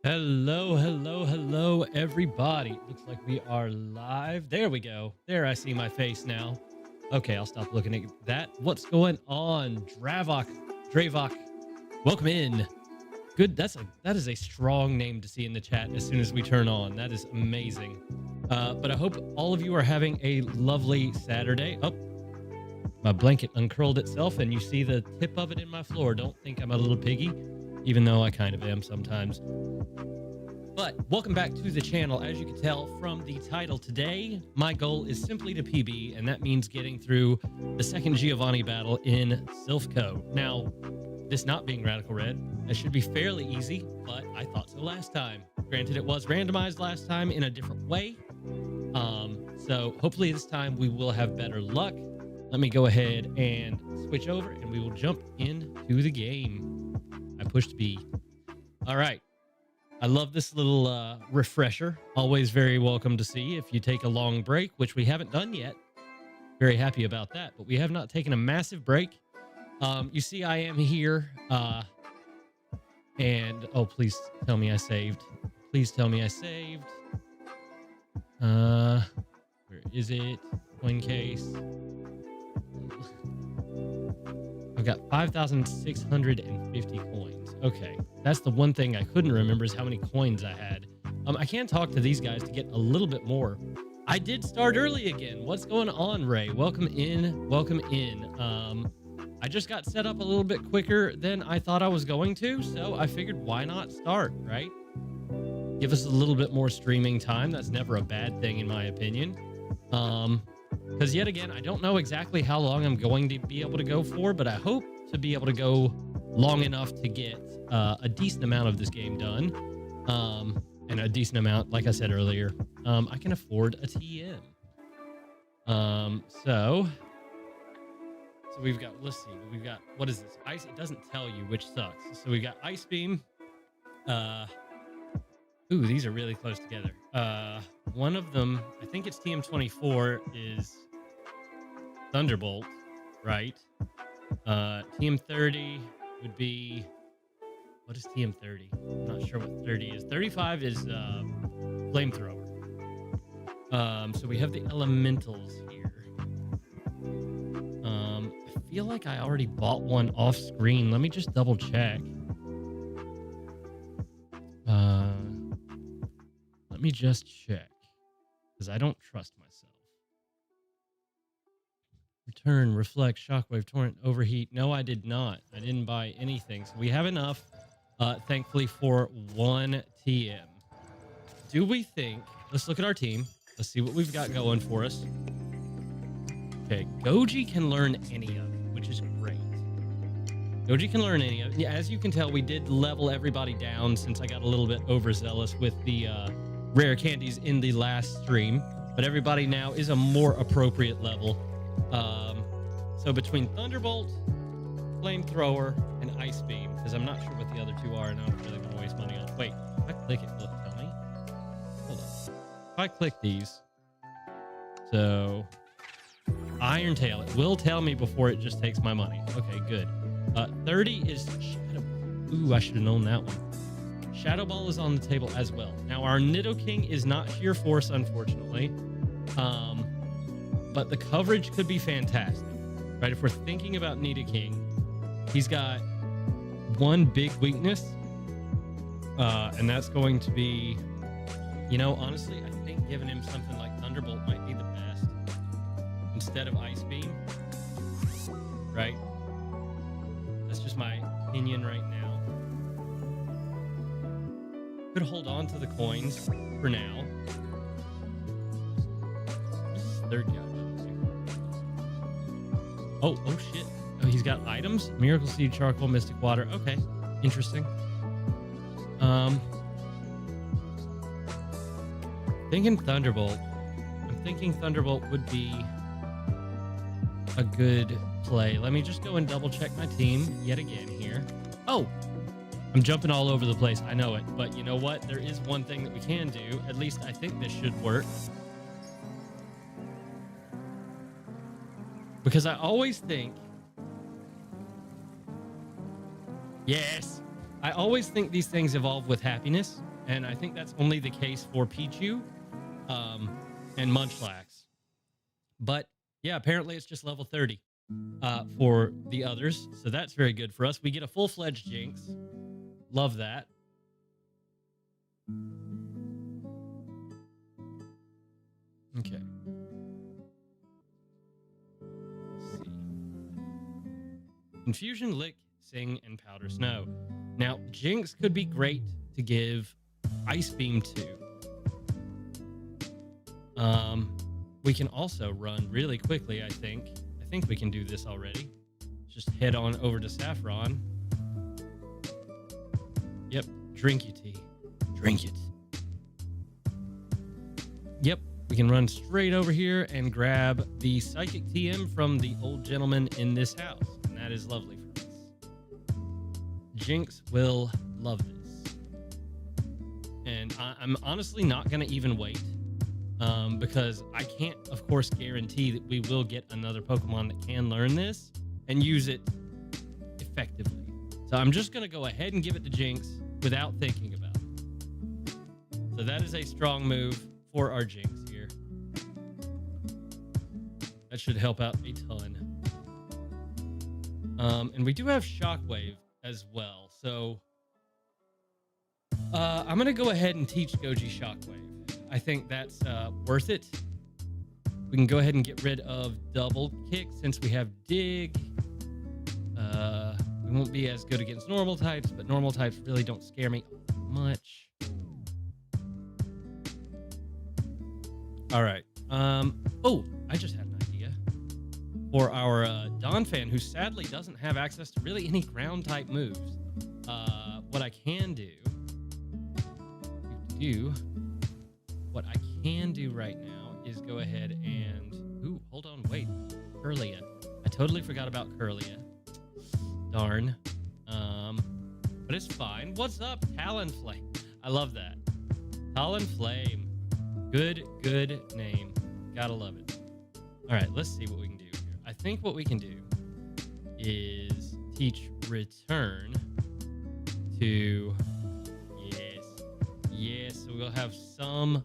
Hello, hello, hello, everybody. Looks like we are live. There we go. There, I see my face now. Okay, I'll stop looking at that. What's going on? Dravok, welcome in. Good. That is a strong name to see in the chat as soon as we turn on. That is amazing. But I hope all of you are having a lovely Saturday. Oh, my blanket uncurled itself, and you see the tip of it in my floor. Don't think I'm a little piggy, even though I kind of am sometimes. But welcome back to the channel. As you can tell from the title today, my goal is simply to PB, and that means getting through the second Giovanni battle in Silphco. Now, this not being Radical Red, that should be fairly easy, but I thought so last time. Granted, it was randomized last time in a different way. So hopefully this time we will have better luck. Let me go ahead and switch over, and we will jump into the game. I pushed B. All right. I love this little refresher. Always very welcome to see if you take a long break, which we haven't done yet. Very happy about that, but we have not taken a massive break. You see I am here. And, oh, please tell me I saved. Please tell me I saved. Where is it? Coin case. I've got 5,650 coins. Okay, that's the one thing I couldn't remember is how many coins I had. I can talk to these guys to get a little bit more. I did start early again. What's going on, Ray? Welcome in. Welcome in. I just got set up a little bit quicker than I thought I was going to, so I figured why not start, right? Give us a little bit more streaming time. That's never a bad thing in my opinion. Because yet again, I don't know exactly how long I'm going to be able to go for, but I hope to be able to go long enough to get a decent amount of this game done. And a decent amount, like I said earlier, I can afford a TM. So we've got, let's see, we've got, what is this? Ice, it doesn't tell you, which sucks. So we've got Ice Beam. Ooh, these are really close together. One of them, I think it's TM24, is Thunderbolt, right? TM30 would be, what is TM30? I'm not sure what 30 is. 35 is Flamethrower. So we have the Elementals here. I feel like I already bought one off screen. Let me just double check. Let me just check, because I don't trust myself. Return, reflect, shockwave, torrent, overheat. No, I did not. I didn't buy anything. So we have enough, thankfully, for one TM. Do we think... Let's look at our team. Let's see what we've got going for us. Okay, Goji can learn any of it, which is great. Goji can learn any of it. Yeah, as you can tell, we did level everybody down since I got a little bit overzealous with the rare candies in the last stream. But everybody now is a more appropriate level. So between Thunderbolt, Flamethrower, and Ice Beam, because I'm not sure what the other two are, and I don't really want to waste money on. Wait, if I click it, will it tell me? Hold on. If I click these, so Iron Tail, it will tell me before it just takes my money. Okay, good. 30 is Shadow. Ooh, I should have known that one. Shadow Ball is on the table as well. Now, our Nidoking is not Sheer Force, unfortunately. But the coverage could be fantastic, right? If we're thinking about Nidoking, he's got one big weakness, and that's going to be, you know, honestly, I think giving him something like Thunderbolt might be the best instead of Ice Beam, right? That's just my opinion right now. Could hold on to the coins for now. This is third guy. Oh shit. Oh, he's got items. Miracle Seed, Charcoal, Mystic Water. Okay, interesting. Thinking Thunderbolt. I'm thinking Thunderbolt would be a good play. Let me just go and double check my team yet again here. Oh, I'm jumping all over the place. I know it, but you know what? There is one thing that we can do. At least I think this should work. Because I always think... Yes! I always think these things evolve with happiness, And I think that's only the case for Pichu and Munchlax. But yeah, apparently it's just level 30 for the others. So that's very good for us. We get a full-fledged Jinx. Love that. Okay. Let's see. Confusion, Lick, Sing, and Powder Snow. Now, Jinx could be great to give Ice Beam to. We can also run really quickly, I think. I think we can do this already. Just head on over to Saffron. Yep, drink your tea. Drink it. Yep, we can run straight over here and grab the Psychic TM from the old gentleman in this house. And that is lovely for us. Jinx will love this. And I'm honestly not going to even wait. Because I can't, of course, guarantee that we will get another Pokemon that can learn this and use it effectively. So I'm just going to go ahead and give it to Jinx without thinking about it. So that is a strong move for our Jinx here. That should help out a ton. And we do have Shockwave as well. So I'm going to go ahead and teach Goji Shockwave. I think that's worth it. We can go ahead and get rid of Double Kick since we have Dig. We won't be as good against normal types, but normal types really don't scare me much. All right. Oh, I just had an idea. For our Don fan, who sadly doesn't have access to really any ground type moves, what I can do right now is go ahead and... Ooh, hold on, wait. Curlia. I totally forgot about Curlia. Darn. But it's fine. What's up, Talonflame? I love that. Talonflame. Good name. Gotta love it. All right, let's see what we can do here. I think what we can do is teach Return to... Yes, so we'll have some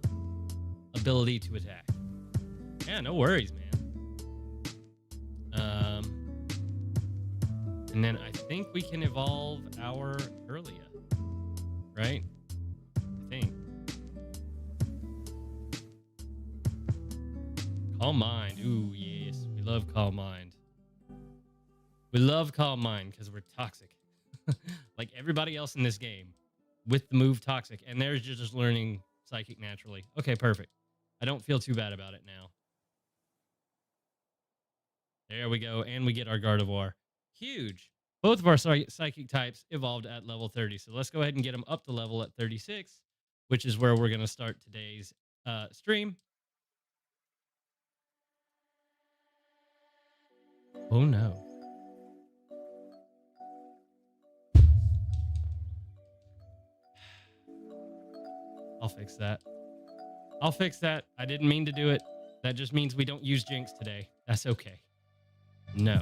ability to attack. Yeah, no worries, man. And then I think we can evolve our Curlia, right? I think. Calm Mind. Ooh, yes. We love Calm Mind. We love Calm Mind because we're toxic. Like everybody else in this game with the move Toxic. And they're just learning Psychic naturally. Okay, perfect. I don't feel too bad about it now. There we go. And we get our Gardevoir. Huge. Both of our Psychic types evolved at level 30. So let's go ahead and get them up to level at 36, which is where we're going to start today's stream. Oh, no. I'll fix that. I'll fix that. I didn't mean to do it. That just means we don't use Jinx today. That's okay. No.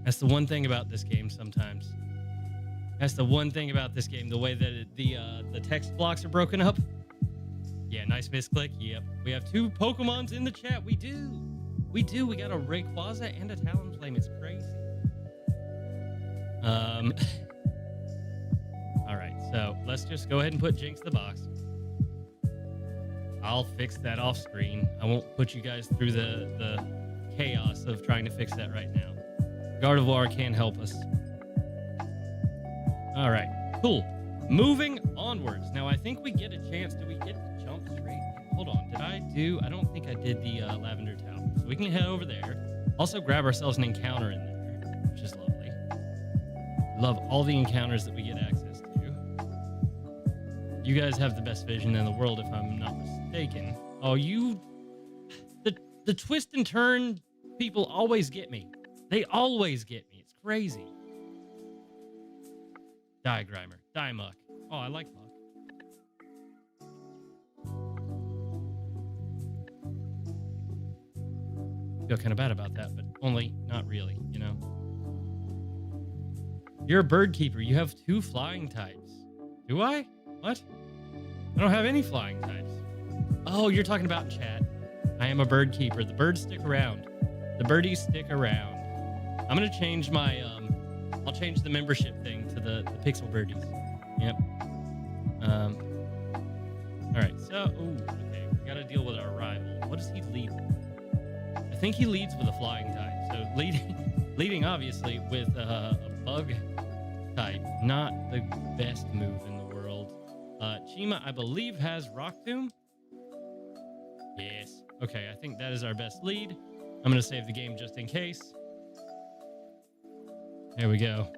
That's the one thing about this game sometimes. That's the one thing about this game. The way that the text blocks are broken up. Yeah, nice misclick. Yep. We have two Pokemons in the chat. We do. We do. We got a Rayquaza and a Talonflame. It's crazy. All right. So let's just go ahead and put Jinx in the box. I'll fix that off screen. I won't put you guys through the chaos of trying to fix that right now. Gardevoir can help us. All right, cool. Moving onwards. Now, I think we get a chance. Do we get to jump straight? Hold on. I don't think I did the Lavender Tower. So we can head over there. Also grab ourselves an encounter in there, which is lovely. Love all the encounters that we get access to. You guys have the best vision in the world, if I'm not mistaken. Oh, the twist and turn people always get me. They always get me. It's crazy. Die, Grimer. Die, Muck. Oh, I like Muck. Feel kind of bad about that, but only not really, you know? You're a bird keeper. You have 2 flying types. Do I? What? I don't have any flying types. Oh, you're talking about in chat. I am a bird keeper. The birds stick around. The birdies stick around. I'm gonna change my I'll change the membership thing to the pixel birdies. Yep. All right. So, okay, we gotta deal with our rival. What does he lead with? I think he leads with a flying type. So leading obviously with a bug type. Not the best move in the world. Chima, I believe, has Rock Tomb. Yes. Okay, I think that is our best lead. I'm going to save the game just in case. There we go.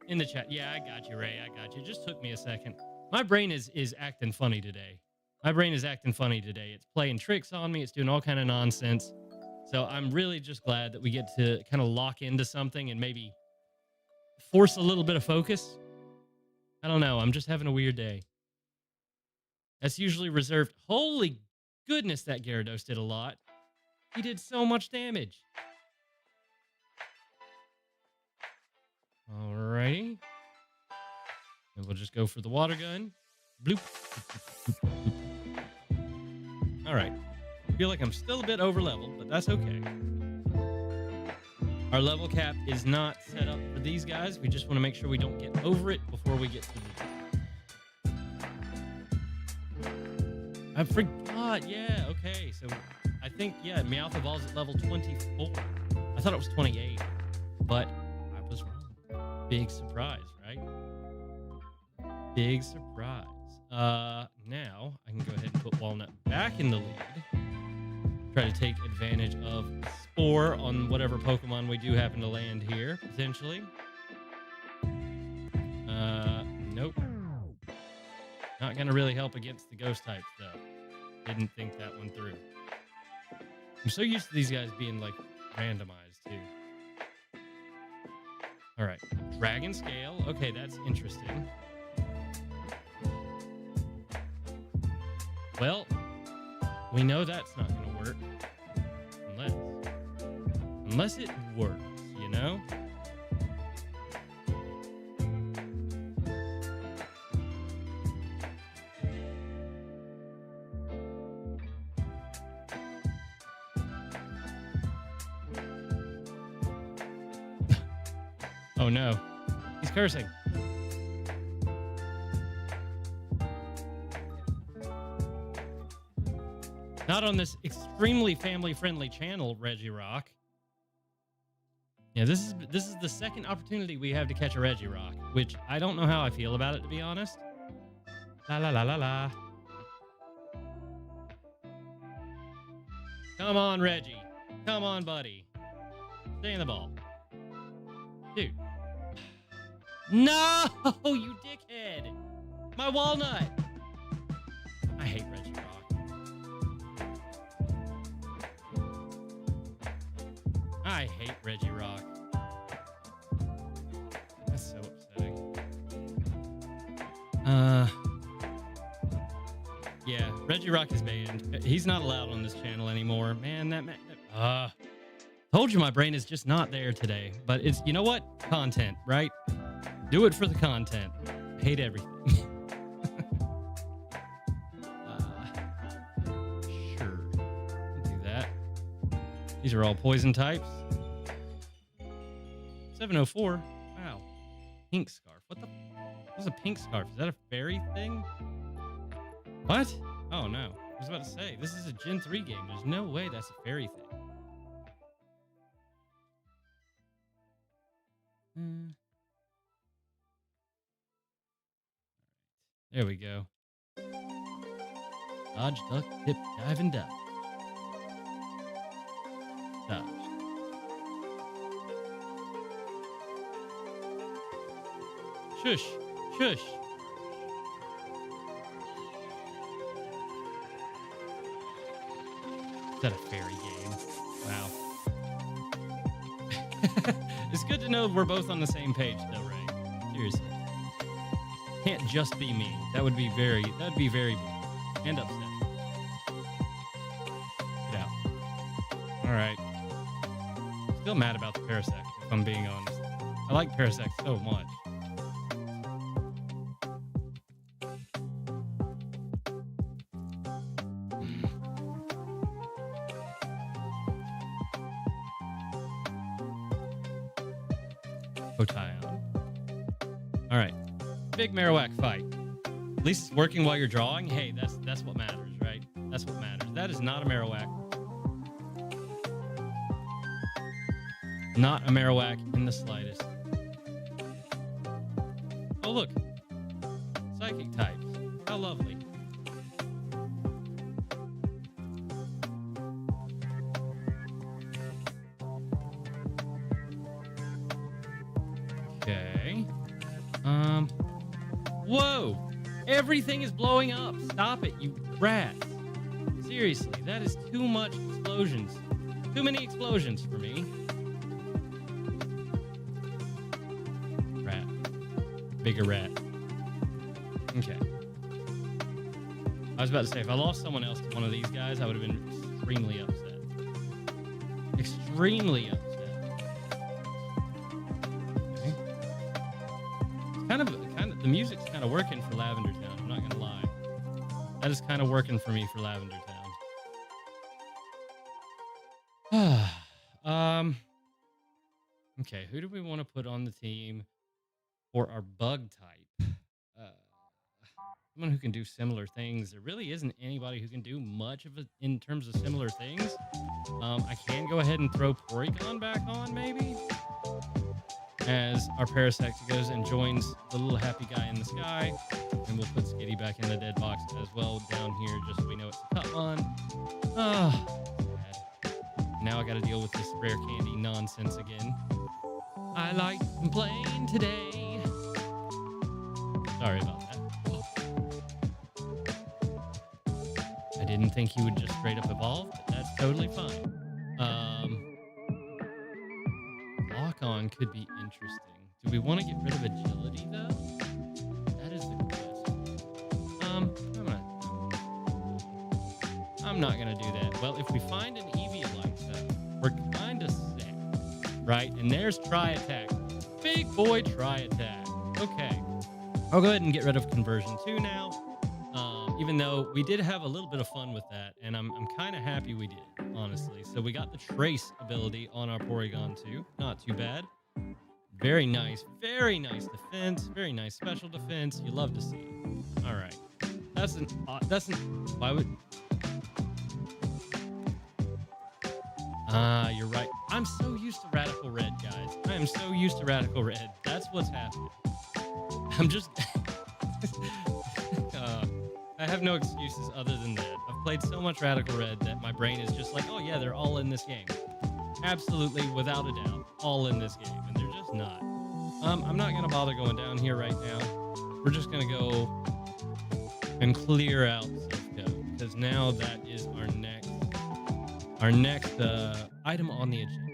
In the chat. Yeah, I got you, Ray. I got you. It just took me a second. My brain is acting funny today. My brain is acting funny today. It's playing tricks on me. It's doing all kind of nonsense. So I'm really just glad that we get to kind of lock into something and maybe force a little bit of focus. I don't know. I'm just having a weird day. That's usually reserved. Holy goodness, that Gyarados did a lot. He did so much damage. Alrighty. And we'll just go for the water gun. Bloop. Alright. I feel like I'm still a bit over leveled, but that's okay. Our level cap is not set up for these guys. We just want to make sure we don't get over it before we get to the... I forgot. Yeah, okay. So I think, yeah, Meowth evolves at level 24. I thought it was 28, but I was wrong. Big surprise, right? Big surprise. Now I can go ahead and put Walnut back in the lead. Try to take advantage of Spore on whatever Pokemon we do happen to land here, potentially. Nope. Not going to really help against the ghost type, though. Didn't think that one through. I'm so used to these guys being, like, randomized, too. All right. Dragon Scale. Okay, that's interesting. Well, we know that's not going to work. Unless it works, you know? Oh no, he's cursing. Not on this extremely family-friendly channel, Regirock. Yeah, this is the second opportunity we have to catch a Regirock, which I don't know how I feel about it, to be honest. La la la la la. Come on, Reggie. Come on, buddy. Stay in the ball. Dude. No, you dickhead. My walnut. I hate Regirock. I hate Regirock. That's so upsetting. Yeah, Regirock is banned. He's not allowed on this channel anymore. Man, told you my brain is just not there today. But it's, you know what? Content, right? Do it for the content. I hate everything. Sure. Do that. These are all poison types. 704. Wow. Pink scarf. What the? What's a pink scarf? Is that a fairy thing? What? Oh no. I was about to say, this is a Gen 3 game. There's no way that's a fairy thing. There we go. Dodge, duck, dip, dive, and duck. Dodge. Shush. Shush. Is that a fairy game? Wow. It's good to know we're both on the same page, though, Ray. Seriously. Can't just be me. That'd be very boring and upsetting. Get out. All right. Still mad about the Parasect, if I'm being honest. I like Parasect so much. Potion. All right. Big Marowak fight. At least it's working while you're drawing. Hey, that's what matters, right? That's what matters. That is not a Marowak. Not a Marowak in the slightest. Oh, look. Psychic types. How lovely. Okay. Whoa! Everything is blowing up. Stop it, you rats. Seriously, that is too much explosions. Too many explosions for me. Rat. Bigger rat. Okay. I was about to say, if I lost someone else to one of these guys, I would have been extremely upset. Extremely upset. Okay. It's kind of, the music's kind of working for Lavender Town, I'm not going to lie. That is kind of working for me for Lavender Town. Okay, who do we want to put on the team for our bug type? Someone who can do similar things. There really isn't anybody who can do much of it in terms of similar things. I can go ahead and throw Porygon back on, maybe, as our Parasect goes and joins the little happy guy in the sky. And we'll put Skitty back in the dead box as well down here, just so we know it's a Cutmon. Sad. Now I got to deal with this rare candy nonsense again. I like playing today. Sorry about that. I didn't think he would just straight up evolve, but that's totally fine. Lock-on could be interesting. Do we want to get rid of agility, though? That is the question. I'm not gonna do that. Well, if we find an Eviolite, though, we're kind of set, right? And there's Tri-Attack. Big boy Tri-Attack. Okay. I'll go ahead and get rid of Conversion 2 now. Even though we did have a little bit of fun with that, and I'm kind of happy we did, honestly. So we got the Trace ability on our Porygon 2. Not too bad. Very nice defense. Very nice special defense. You love to see it. All right. Why would... You're right. I'm so used to Radical Red, guys. I am so used to Radical Red. That's what's happening. I'm just... I have no excuses other than that. I've played so much Radical Red that my brain is just like, oh yeah, they're all in this game. Absolutely, without a doubt, all in this game. And they're just not. I'm not going to bother going down here right now. We're just going to go and clear out Silph, because now that is our next item on the agenda.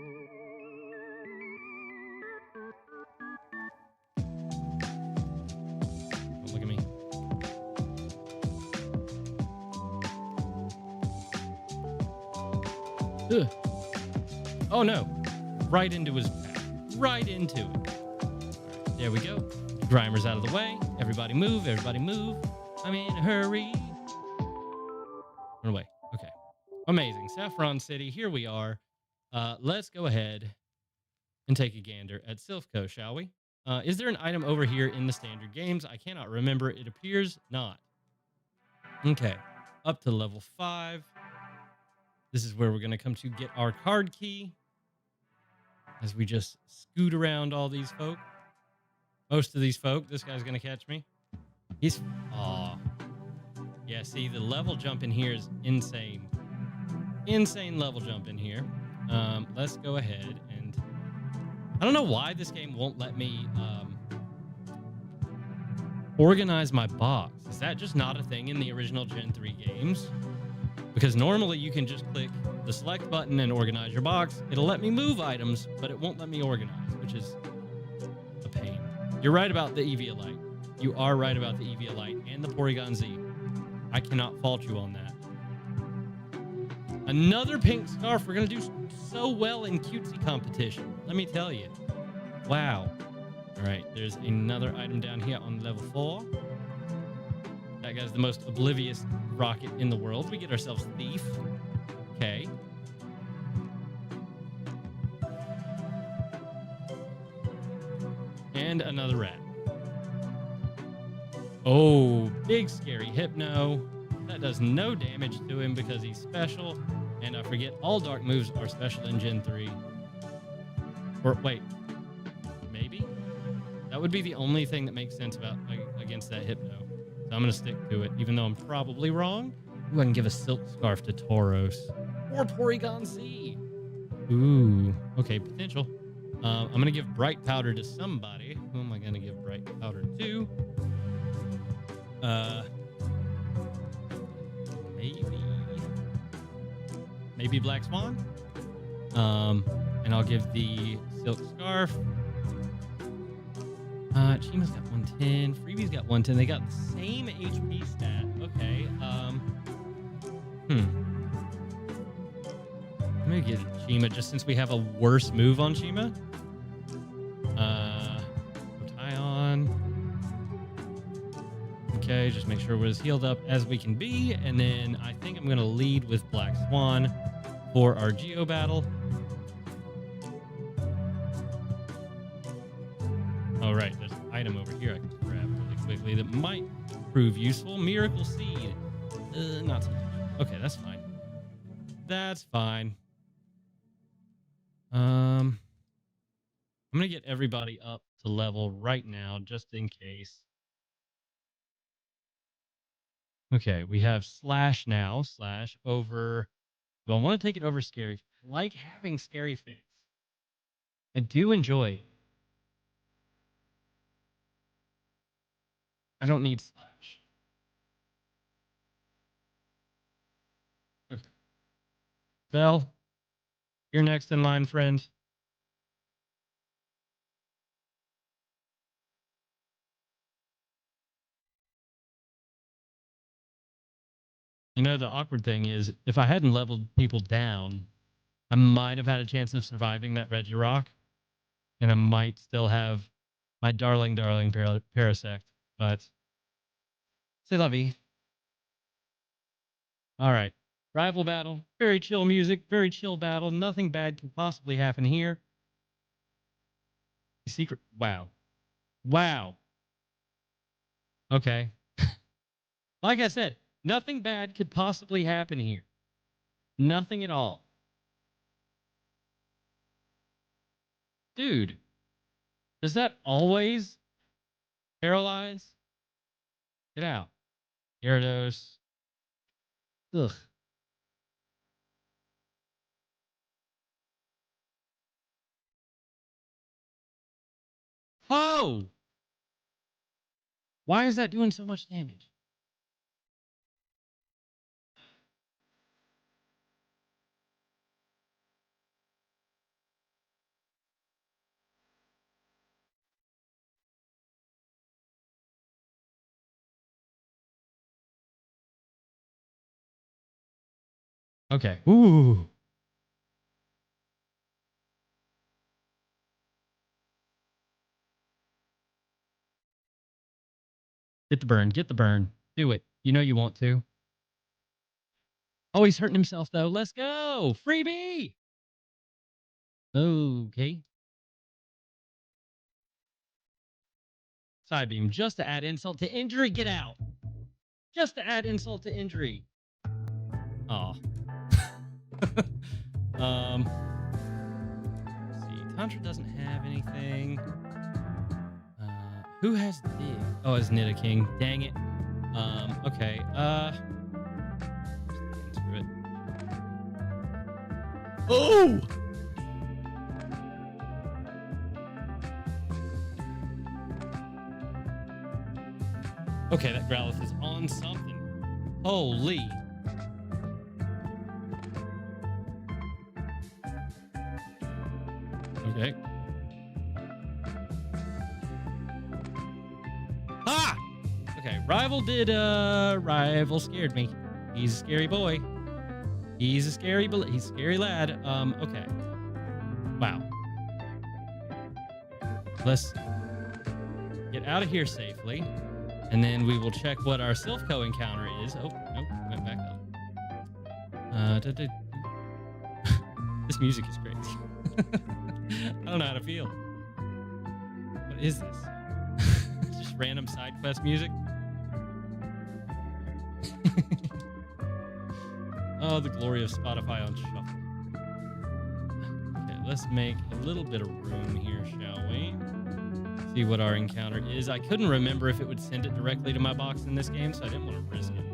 Don't look at me. Ugh. Oh no, right into his path, right into it. Right, there we go. Grimer's out of the way. Everybody move, I'm in a hurry. Run away. Okay. Amazing. Saffron City, here we are. Let's go ahead and take a gander at Silphco, shall we? Is there an item over here in the standard games? I cannot remember. It appears not. Okay. Up to level 5. This is where we're going to come to get our card key as we just scoot around all these folk. Most of these folk. This guy's going to catch me. He's... Aw. Yeah, see, the level jump in here is insane. Insane level jump in here. Let's go ahead and... I don't know why this game won't let me organize my box. Is that just not a thing in the original Gen 3 games? Because normally you can just click the select button and organize your box. It'll let me move items, but it won't let me organize, which is a pain. You're right about the Eviolite. You are right about the Eviolite and the Porygon Z. I cannot fault you on that. Another pink scarf. We're going to do so well in cutesy competition. Let me tell you. Wow. All right. There's another item down here on level 4. That guy's the most oblivious rocket in the world. We get ourselves Thief. Okay. And another rat. Oh, big scary Hypno. That does no damage to him because he's special. And I forget, all dark moves are special in Gen 3. Or wait, maybe? That would be the only thing that makes sense about against that Hypno. So I'm going to stick to it, even though I'm probably wrong. Ooh, I can give a Silk Scarf to Tauros. Or Porygon Z. Ooh, okay, potential. I'm going to give Bright Powder to somebody. Who am I going to give Bright Powder to? Maybe Black Swan. And I'll give the Silk Scarf. Chima's got 110. Freebie's got 110. They got the same HP stat. Okay. I'm gonna give Chima just since we have a worse move on Chima. Tie on. Okay, just make sure we're as healed up as we can be, and then I think I'm gonna lead with Black Swan for our Geo battle. All right, there's an item over here I can just grab really quickly that might prove useful. Miracle Seed. Not so much. Okay, that's fine. That's fine. I'm gonna get everybody up to level right now, just in case. Okay, we have Slash now. Slash over. Do I want to take it over Scary? I like having Scary Face. I do enjoy it. I don't need Slash. Okay. Bell, you're next in line, friend. You know, the awkward thing is, if I hadn't leveled people down, I might have had a chance of surviving that Regirock, and I might still have my darling Parasect, but c'est la vie. All right. Rival battle. Very chill music. Very chill battle. Nothing bad can possibly happen here. Secret. Wow. Wow. Okay. Like I said, nothing bad could possibly happen here. Nothing at all. Dude. Does that always paralyze? Get out. Gyarados. Ugh. Oh! Why is that doing so much damage? Okay. Ooh. Get the burn. Get the burn. Do it. You know you want to. Oh, he's hurting himself, though. Let's go. Freebie. Okay. Side beam. Just to add insult to injury. Get out. Just to add insult to injury. Oh. Let's see. Tantra doesn't have anything. Who has dig? Oh, it's Nidoking. Dang it. Okay. Screw it. Oh! Okay, that Growlithe is on something. Holy. Okay. Ah! Okay, Rival scared me. He's a scary boy. He's a scary lad. Okay. Wow. Let's get out of here safely. And then we will check what our Silph-Co encounter is. Oh, nope, went back up. This music is crazy. I don't know how to feel. What What is this? Just random side quest music. Oh, the glory of Spotify on shuffle. Okay, let's make a little bit of room here, shall we? See what our encounter is. I couldn't remember if it would send it directly to my box in this game, so I didn't want to risk it.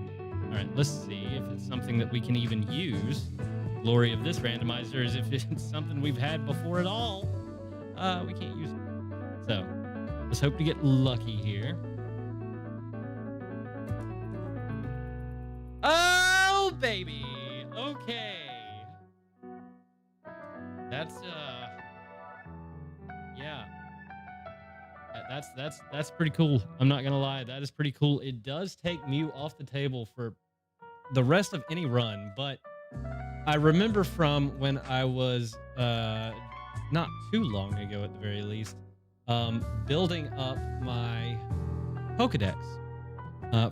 All right, let's see if it's something that we can even use. Glory of this randomizer is if it's something we've had before at all. We can't use it. So let's hope to get lucky here. Oh, baby. Okay. That's yeah. That's pretty cool. I'm not gonna lie, that is pretty cool. It does take Mew off the table for the rest of any run, but I remember from when I was not too long ago at the very least, building up my Pokedex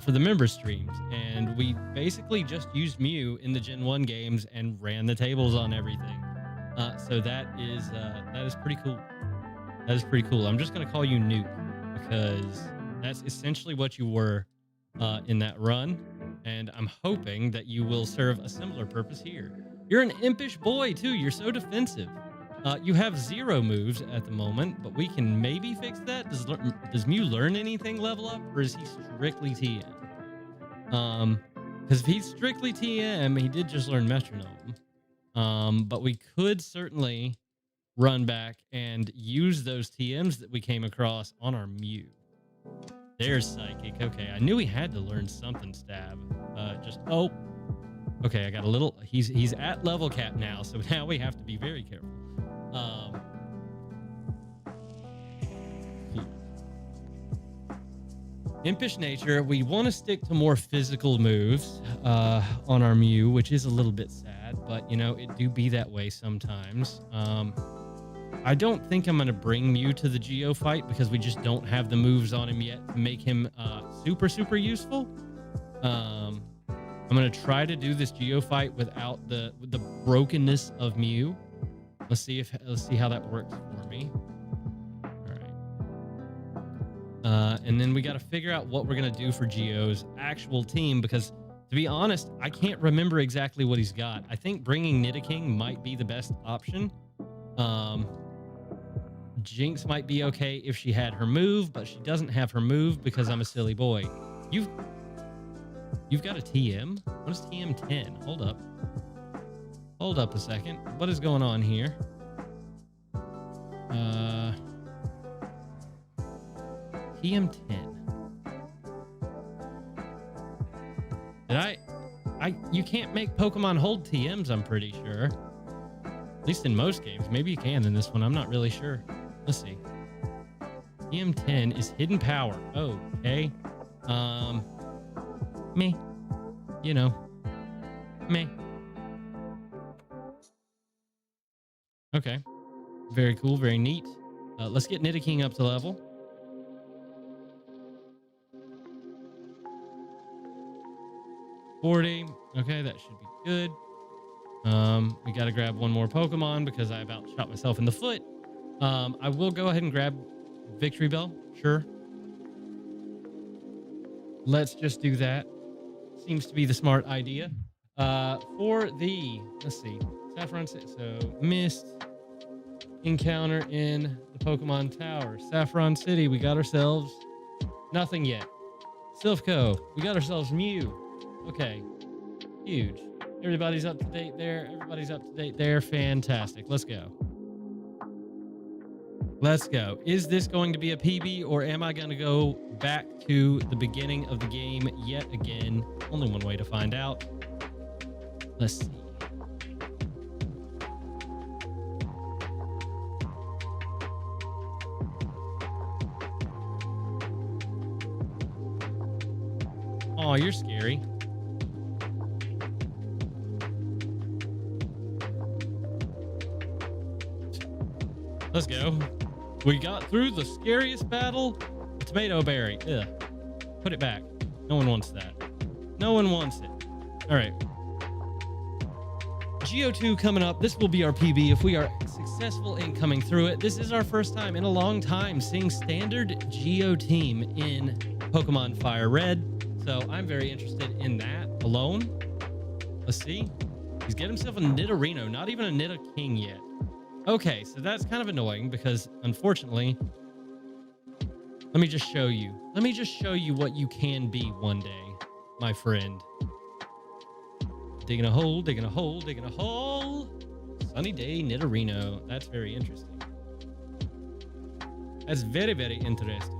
for the member streams, and we basically just used Mew in the Gen 1 games and ran the tables on everything. So that is pretty cool. That is pretty cool. I'm just gonna call you Nuke because that's essentially what you were in that run, and I'm hoping that you will serve a similar purpose here. You're an impish boy too. You're so defensive. You have 0 moves at the moment, but we can maybe fix that. Does Mew learn anything level up, or is he strictly TM? Because if he's strictly TM, he did just learn Metronome. But we could certainly run back and use those TMs that we came across on our Mew. There's Psychic. Okay, I knew he had to learn something. Stab. Oh. Okay, I got a little. He's at level cap now, so now we have to be very careful. Impish nature. We want to stick to more physical moves on our Mew, which is a little bit sad, but you know it do be that way sometimes. I don't think I'm going to bring Mew to the Geo fight because we just don't have the moves on him yet to make him super useful. I'm going to try to do this Geo fight without the brokenness of Mew. Let's see how that works for me. All right. And then we got to figure out what we're going to do for Geo's actual team, because to be honest, I can't remember exactly what he's got. I think bringing Nidoking might be the best option. Jinx might be okay if she had her move, but she doesn't have her move because I'm a silly boy. You've got a TM? What is TM 10? Hold up a second. What is going on here? TM 10. You can't make Pokemon hold TMs, I'm pretty sure. At least in most games. Maybe you can in this one. I'm not really sure. Let's see. TM 10 is hidden power. Okay. Me. You know. Me. Okay. Very cool. Very neat. Let's get Nidoking up to level. $40. Okay, that should be good. We got to grab one more Pokemon because I about shot myself in the foot. I will go ahead and grab Victory Bell. Sure. Let's just do that. Seems to be the smart idea. For the, let's see, Saffron City. So, missed encounter in the Pokemon Tower. Saffron City, we got ourselves nothing yet. Silphco, we got ourselves Mew. Okay, huge. Everybody's up to date there. Everybody's up to date there. Fantastic. Let's go. Let's go. Is this going to be a PB, or am I going to go back to the beginning of the game yet again? Only one way to find out. Let's see. Oh, you're scary. Let's go. We got through the scariest battle. Tomato berry. Ugh. Put it back. No one wants that. No one wants it. All right. Geo2 coming up. This will be our PB if we are successful in coming through it. This is our first time in a long time seeing standard Geo team in Pokemon Fire Red. So I'm very interested in that alone. Let's see. He's got himself a Nidorino, not even a Nidoking yet. Okay, so that's kind of annoying because unfortunately, let me just show you. Let me just show you what you can be one day, my friend. Digging a hole, digging a hole, digging a hole. Sunny day, Nidorino. That's very interesting. That's very, very interesting.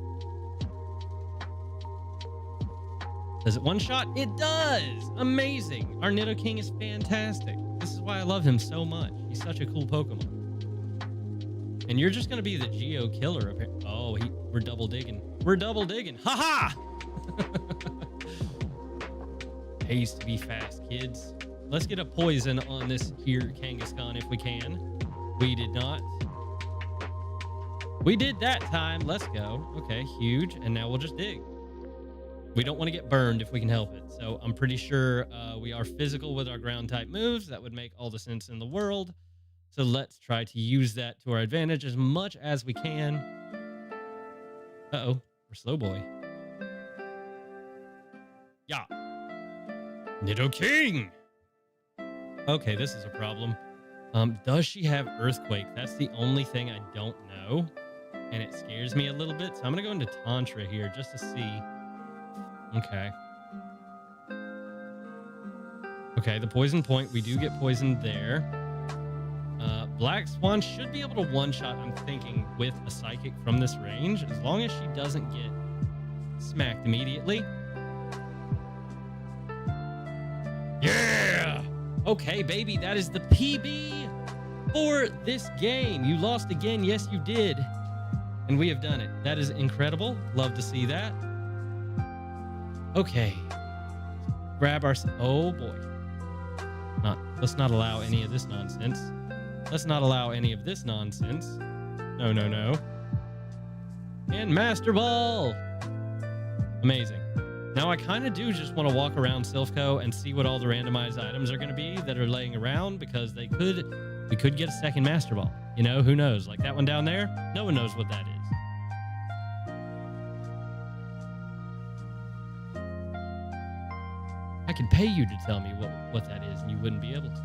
Does it one shot? It does! Amazing. Our Nidoking is fantastic. This is why I love him so much. He's such a cool Pokemon. And you're just going to be the Geo killer. Apparently. Oh, we're double digging. We're double digging. Ha-ha! I used to be fast, kids. Let's get a poison on this here Kangaskhan if we can. We did not. We did that time. Let's go. Okay, huge. And now we'll just dig. We don't want to get burned if we can help it. So I'm pretty sure we are physical with our ground type moves. That would make all the sense in the world. So let's try to use that to our advantage as much as we can. Uh-oh, we're slow boy. Yeah. Nidoking! Okay, this is a problem. Does she have Earthquake? That's the only thing I don't know. And it scares me a little bit. So I'm going to go into Tantra here just to see. Okay. Okay, the poison point. We do get poisoned there. Black Swan should be able to one-shot, I'm thinking, with a Psychic from this range, as long as she doesn't get smacked immediately. Yeah! Okay, baby, that is the PB for this game. You lost again. Yes, you did. And we have done it. That is incredible. Love to see that. Okay. Grab our... Oh, boy. Let's not allow any of this nonsense. Let's not allow any of this nonsense. No, no, no. And Master Ball. Amazing. Now, I kind of do just want to walk around Silphco and see what all the randomized items are going to be that are laying around, because we could get a second Master Ball. You know, who knows? Like that one down there, no one knows what that is. I could pay you to tell me what that is, and you wouldn't be able to.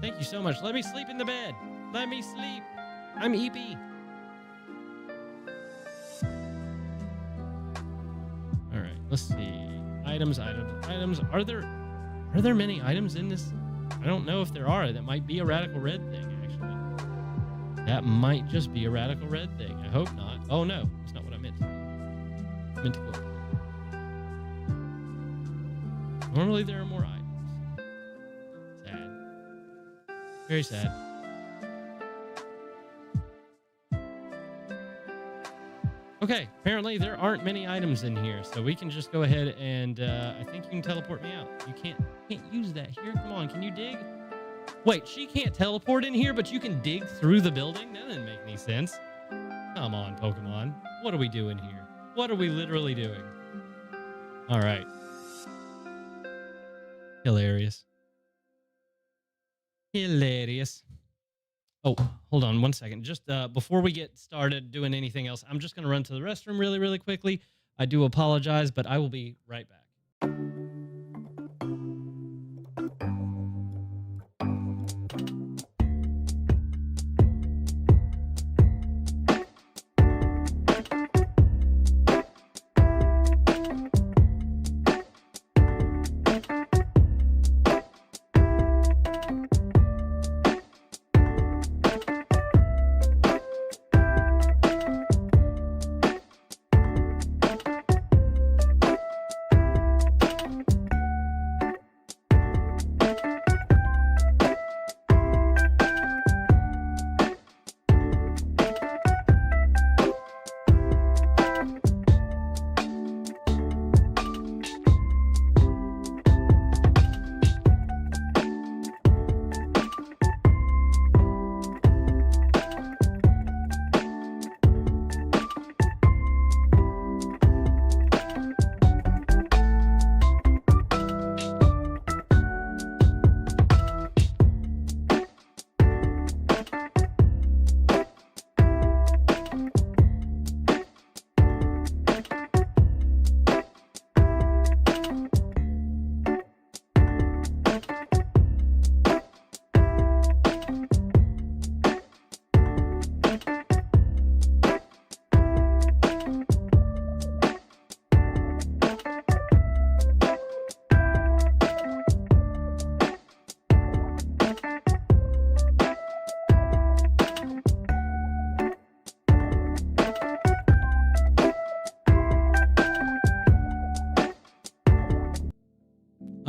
Thank you so much. Let me sleep in the bed. Let me sleep. I'm EP. All right, let's see. Items. Are there many items in this? I don't know if there are. That might be a Radical Red thing, actually. That might just be a Radical Red thing. I hope not. Oh, no. That's not what I meant to do. I meant to go. Normally, there are more items. Sad. Very sad. Okay, apparently there aren't many items in here, so we can just go ahead and I think you can teleport me out. You can't use that here. Come on, can you dig? Wait, she can't teleport in here, but you can dig through the building? That doesn't make any sense. Come on, Pokemon. What are we doing here? What are we literally doing? All right. Hilarious. Hilarious. Oh, hold on one second. Just before we get started doing anything else, I'm just going to run to the restroom really, really quickly. I do apologize, but I will be right back.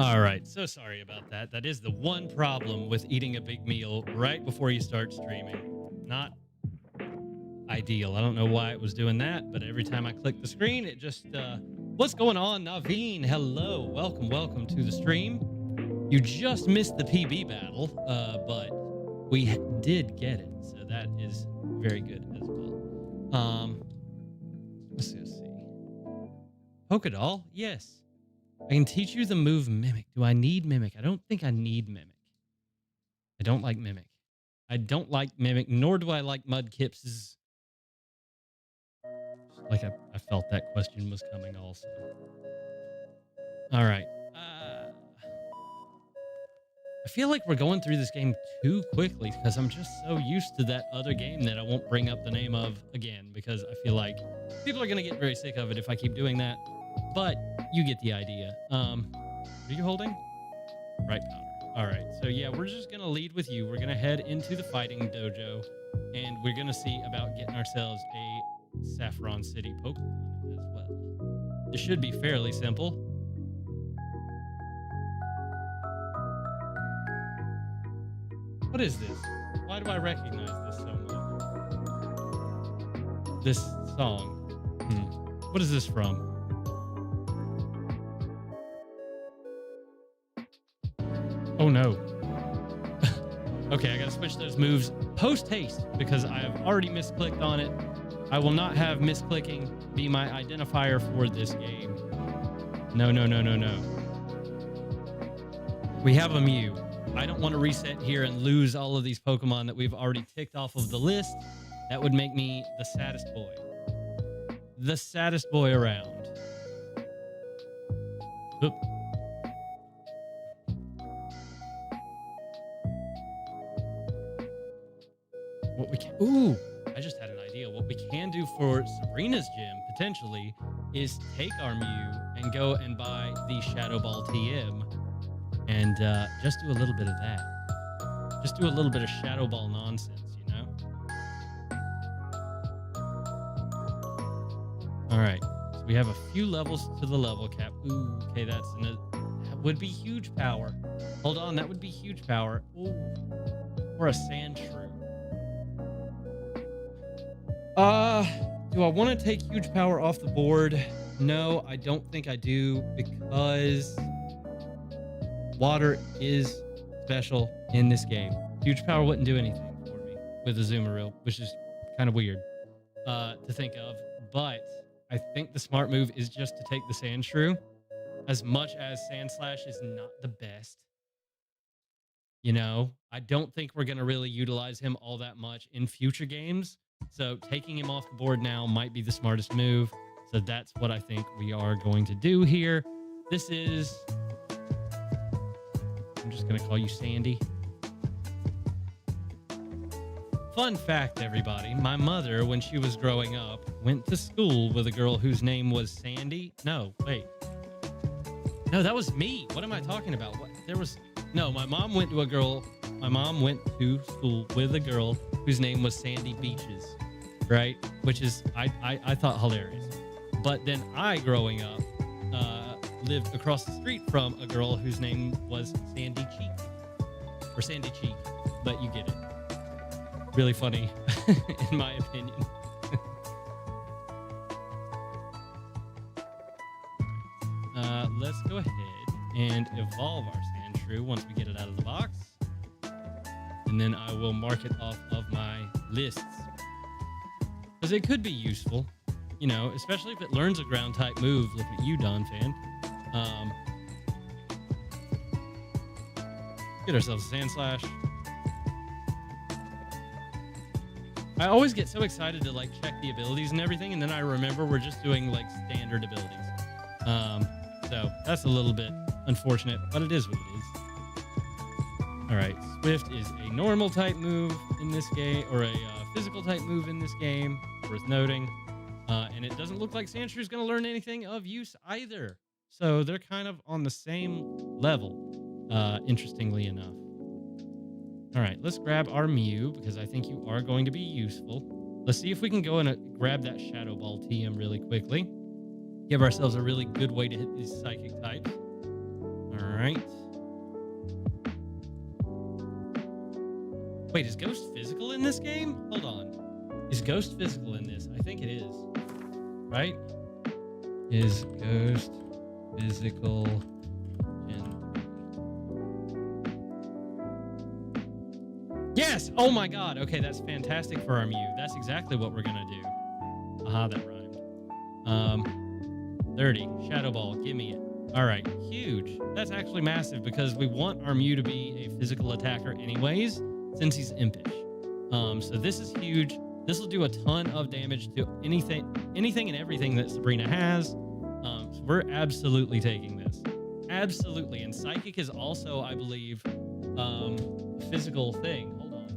All right, so sorry about that. That is the one problem with eating a big meal right before you start streaming. Not ideal. I don't know why it was doing that, but every time I click the screen, it just what's going on, Naveen? Hello, welcome to the stream. You just missed the PB battle, but we did get it, so that is very good as well. Let's see. Pokédoll, yes. I can teach you the move Mimic. Do I need Mimic? I don't think I need Mimic. I don't like Mimic. I don't like Mimic, nor do I like Mudkip's. Like I felt that question was coming also. All right. I feel like we're going through this game too quickly because I'm just so used to that other game that I won't bring up the name of again because I feel like people are going to get very sick of it if I keep doing that. But you get the idea. Are you holding? Right powder. All right. So yeah, we're just going to lead with you. We're going to head into the fighting dojo and we're going to see about getting ourselves a Saffron City Pokemon as well. It should be fairly simple. What is this? Why do I recognize this so much? This song. What is this from? Oh no. Okay, I gotta switch those moves post haste because I have already misclicked on it. I will not have misclicking be my identifier for this game. No. We have a Mew. I don't want to reset here and lose all of these Pokemon that we've already ticked off of the list. That would make me the saddest boy. The saddest boy around. Oop. What we can... Ooh, I just had an idea. What we can do for Sabrina's gym, potentially, is take our Mew and go and buy the Shadow Ball TM. And just do a little bit of that. Just do a little bit of Shadow Ball nonsense, you know? All right. So we have a few levels to the level cap. Ooh, okay, that would be huge power. Hold on, that would be huge power. Ooh. Or a Sand Shrew. Do I want to take huge power off the board? No, I don't think I do because... water is special in this game. Huge power wouldn't do anything for me with a Azumarill, which is kind of weird to think of. But I think the smart move is just to take the Sand Shrew. As much as Sand Slash is not the best, you know, I don't think we're going to really utilize him all that much in future games. So taking him off the board now might be the smartest move. So that's what I think we are going to do here. This is... I'm just going to call you Sandy. Fun fact, everybody. My mother, when she was growing up, went to school with a girl whose name was Sandy. No, wait. No, that was me. What am I talking about? No, my mom went to school with a girl whose name was Sandy Beaches, right? Which is, I thought hilarious. But then I, growing up, lived across the street from a girl whose name was Sandy Cheek. Or Sandy Cheek, but you get it. Really funny, in my opinion. Let's go ahead and evolve our Sand Shrew once we get it out of the box. And then I will mark it off of my lists. Because it could be useful, you know, especially if it learns a ground type move. Look at you, Don Fan. Get ourselves a Sand Slash. I always get so excited to like check the abilities and everything, and then I remember we're just doing like standard abilities. So that's a little bit unfortunate, but it is what it is. All right, Swift is a normal type move in this game, or a physical type move in this game, worth noting. And it doesn't look like Sandshrew is going to learn anything of use either. So they're kind of on the same level, interestingly enough. All right, let's grab our Mew because I think you are going to be useful. Let's see if we can go and grab that Shadow Ball TM really quickly. Give ourselves a really good way to hit these psychic types. All right. Wait, is Ghost physical in this game? Hold on. Is Ghost physical in this? I think it is. Right? Is Ghost physical in... Yes! Oh my god. Okay, that's fantastic for our Mew. That's exactly what we're gonna do. Aha, that rhymed. 30. Shadow Ball. Give me it. All right. Huge. That's actually massive because we want our Mew to be a physical attacker anyways, since he's impish. So this is huge. This will do a ton of damage to anything and everything that Sabrina has. So we're absolutely taking this. Absolutely. And Psychic is also, I believe, a physical thing. Hold on.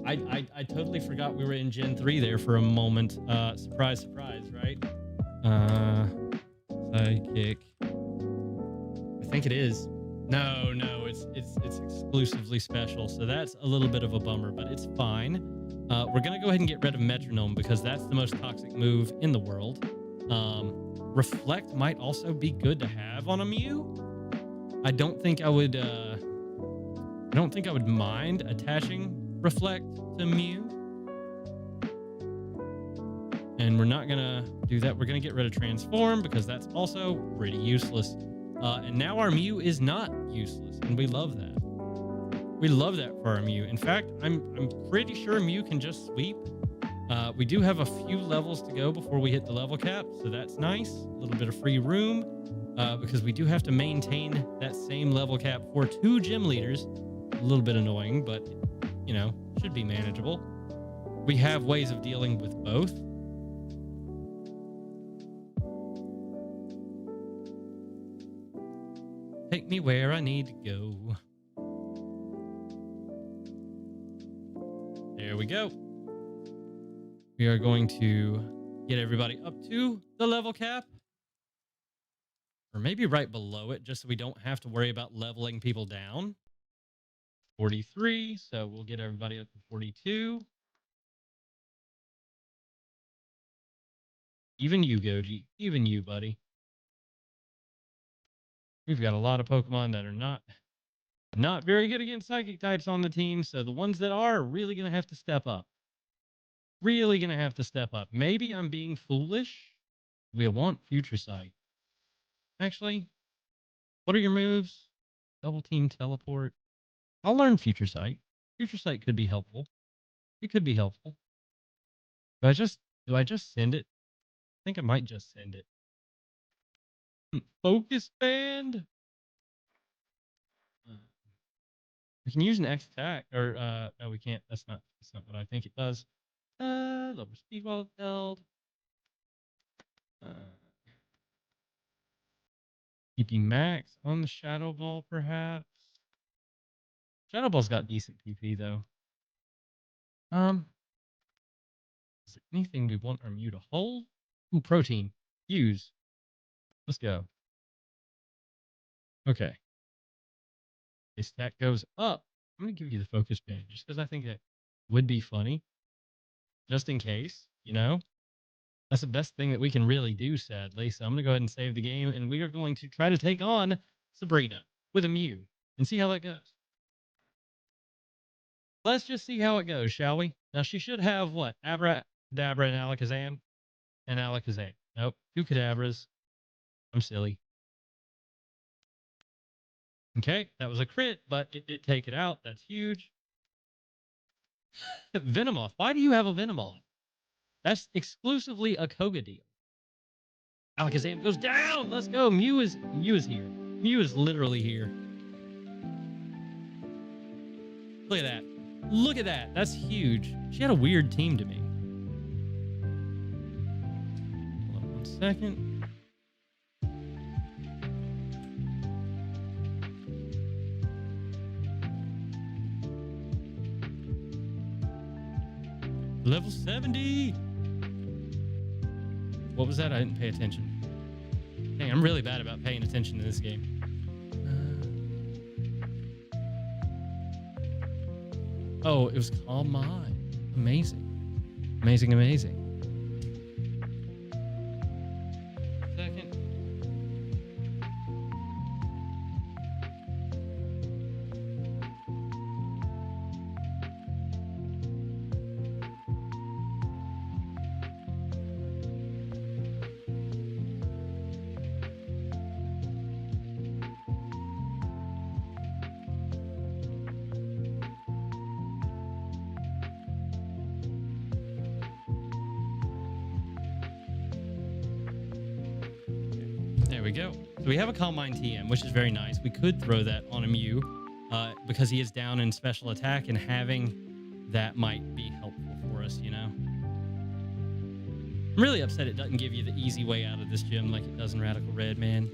I totally forgot we were in Gen 3 there for a moment. Surprise, surprise, right? Psychic. I think it is. No, it's exclusively special, so that's a little bit of a bummer, but it's fine. We're gonna go ahead and get rid of Metronome because that's the most toxic move in the world. Reflect might also be good to have on a Mew. I don't think I would mind attaching Reflect to Mew. And we're not gonna do that. We're gonna get rid of Transform because that's also pretty useless. And now our Mew is not useless, and we love that. We love that for our Mew. In fact, I'm pretty sure Mew can just sweep. We do have a few levels to go before we hit the level cap, so that's nice. A little bit of free room because we do have to maintain that same level cap for 2 gym leaders. A little bit annoying, but you know, should be manageable. We have ways of dealing with both. Take me where I need to go. There we go. We are going to get everybody up to the level cap. Or maybe right below it, just so we don't have to worry about leveling people down. 43, so we'll get everybody up to 42. Even you, Goji. Even you, buddy. We've got a lot of Pokemon that are not very good against Psychic types on the team, so the ones that are really going to have to step up. Really going to have to step up. Maybe I'm being foolish. We want Future Sight. Actually, what are your moves? Double Team Teleport. I'll learn Future Sight. Future Sight could be helpful. It could be helpful. Do I just send it? I think I might just send it. Focus Band. We can use an X attack, or no, we can't. That's not what I think it does. Lower speed while held. Keeping max on the Shadow Ball, perhaps. Shadow Ball's got decent PP though. Is there anything we want our Mew to hold? Ooh, protein. Use. Let's go. Okay. This stat goes up. I'm going to give you the focus band just because I think that would be funny. Just in case, you know? That's the best thing that we can really do, sadly. So I'm going to go ahead and save the game, and we are going to try to take on Sabrina with a Mew and see how that goes. Let's just see how it goes, shall we? Now, she should have what? Abra, Dabra, and Alakazam? And Alakazam. Nope. 2 Kadabras. I'm silly. Okay, that was a crit, but it did take it out. That's huge. Venomoth. Why do you have a Venomoth? That's exclusively a Koga deal. Alakazam goes down. Let's go. Mew is here. Mew is literally here. Look at that. Look at that. That's huge. She had a weird team to me. Hold on 1 second. Level 70. What was that? I didn't pay attention. Dang, I'm really bad about paying attention in this game. Oh, it was Calm Mind. Amazing. Amazing, amazing. Second. There we go. So we have a Calm Mind TM, which is very nice. We could throw that on a Mew because he is down in special attack, and having that might be helpful for us, you know? I'm really upset it doesn't give you the easy way out of this gym like it does in Radical Red, man.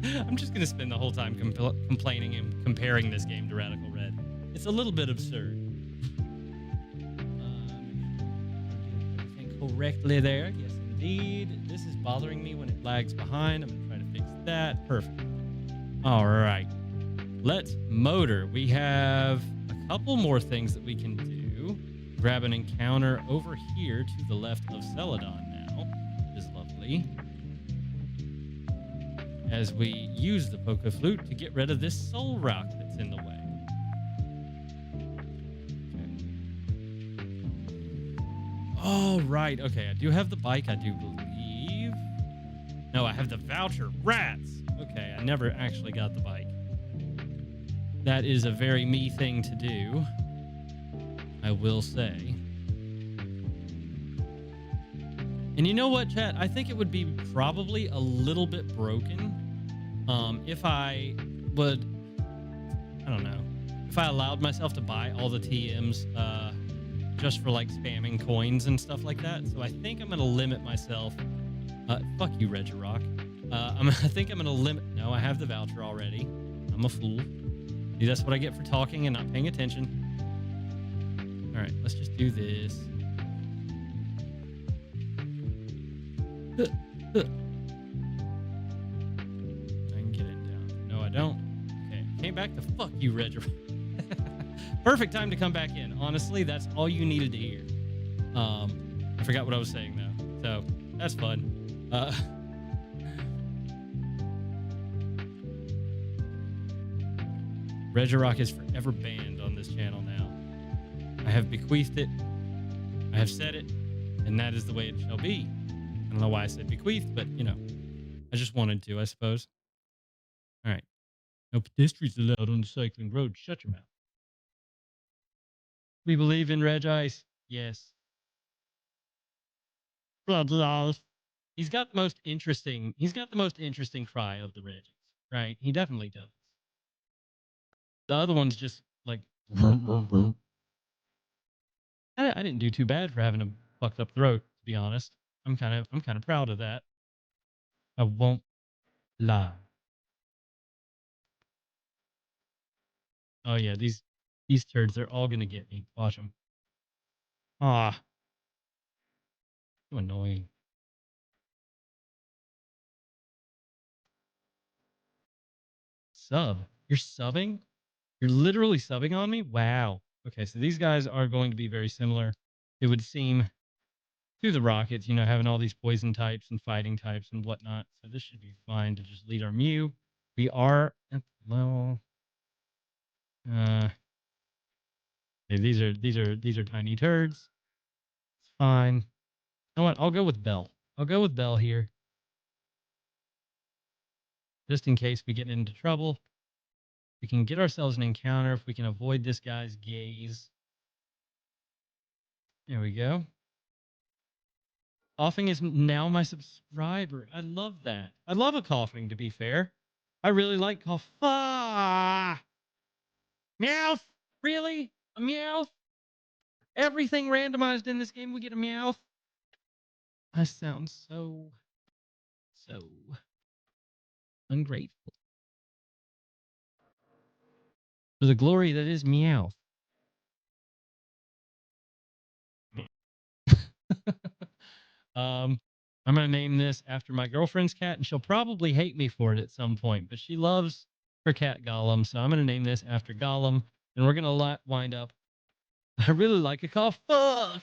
I'm just going to spend the whole time complaining and comparing this game to Radical Red. It's a little bit absurd. Everything correctly there. Yes, indeed. This is bothering me when it lags behind. I'm going to try to fix that. Perfect. All right. Let's motor. We have a couple more things that we can do. Grab an encounter over here to the left of Celadon now, which is lovely. As we use the Poké Flute to get rid of this Soul Rock that's in the way. Okay. Oh, right. Okay, I do have the bike, I do believe. No, I have the voucher. Rats! Okay, I never actually got the bike. That is a very me thing to do, I will say. And you know what, chat? I think it would be probably a little bit broken if I would, I don't know, if I allowed myself to buy all the TMs just for like spamming coins and stuff like that. So I think I'm going to limit myself. Fuck you, Regirock. I think I'm going to limit. No, I have the voucher already. I'm a fool. See, that's what I get for talking and not paying attention. All right, let's just do this. I can get it down. No, I don't. Okay, came back to fuck you, Regirock. Perfect time to come back in. Honestly, that's all you needed to hear. I forgot what I was saying though, so that's fun. Regirock is forever banned on this channel now. I have bequeathed it. I have said it, and that is the way it shall be. I don't know why I said bequeathed, but you know, I just wanted to, I suppose. All right. No pedestrians allowed on the cycling road. Shut your mouth. We believe in Reg Ice. Yes. He's got the most interesting. He's got the most interesting cry of the Regis, right? He definitely does. The other one's just like. I didn't do too bad for having a fucked up throat, to be honest. I'm kind of proud of that. I won't lie. Oh yeah, these turds, they're all gonna get me. Watch them. Ah, so annoying. Sub? You're subbing? You're literally subbing on me? Wow. Okay, so these guys are going to be very similar, it would seem, to the Rockets, you know, having all these poison types and fighting types and whatnot. So this should be fine to just lead our Mew. We are at the level. Okay, these are tiny turds. It's fine. You know what? I'll go with Bell. I'll go with Bell here. Just in case we get into trouble. We can get ourselves an encounter if we can avoid this guy's gaze. There we go. Coughing is now my subscriber. I love that. I love a coughing, to be fair. I really like cough. Ah! Meowth! Really? A Meowth? Everything randomized in this game, we get a Meowth? I sound so ungrateful. For the glory that is Meowth. I'm gonna name this after my girlfriend's cat, and she'll probably hate me for it at some point, but she loves her cat Gollum, so I'm gonna name this after Gollum, and we're gonna wind up. I really like a cough. Fuck.